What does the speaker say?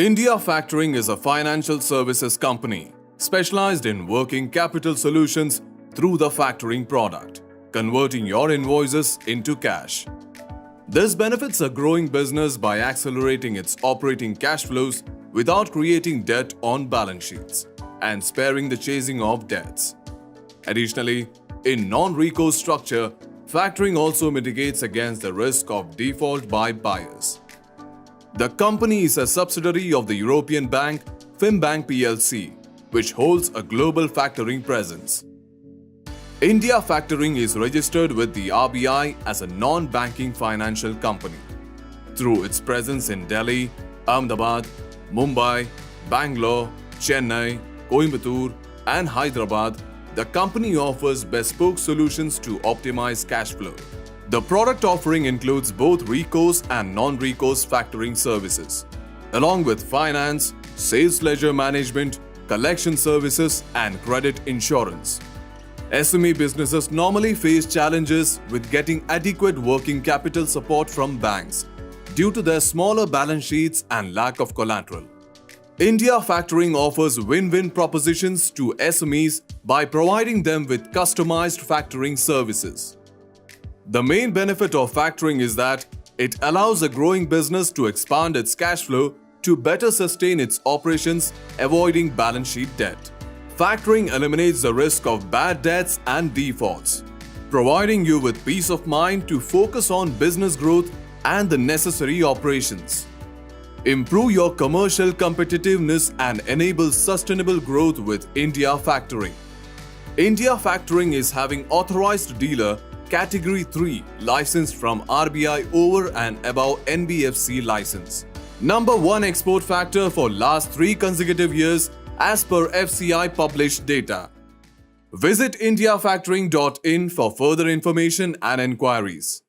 India Factoring is a financial services company specialized in working capital solutions through the factoring product, converting your invoices into cash. This benefits a growing business by accelerating its operating cash flows without creating debt on balance sheets and sparing the chasing of debts. Additionally, in non-recourse structure, factoring also mitigates against the risk of default by buyers. The company is a subsidiary of the European bank Fimbank plc, which holds a global factoring presence. India Factoring is registered with the RBI as a non-banking financial company. Through its presence in Delhi, Ahmedabad, Mumbai, Bangalore, Chennai, Coimbatore, and Hyderabad, the company offers bespoke solutions to optimize cash flow. The product offering includes both recourse and non-recourse factoring services, along with finance, sales ledger management, collection services, and credit insurance. SME businesses normally face challenges with getting adequate working capital support from banks due to their smaller balance sheets and lack of collateral. India Factoring offers win-win propositions to SMEs by providing them with customized factoring services. The main benefit of factoring is that it allows a growing business to expand its cash flow to better sustain its operations, avoiding balance sheet debt. Factoring eliminates the risk of bad debts and defaults, providing you with peace of mind to focus on business growth and the necessary operations. Improve your commercial competitiveness and enable sustainable growth with India Factoring. India Factoring is having authorized dealer Category 3 licensed from RBI over and above NBFC license. Number 1 export factor for last 3 consecutive years as per FCI published data. Visit indiafactoring.in for further information and enquiries.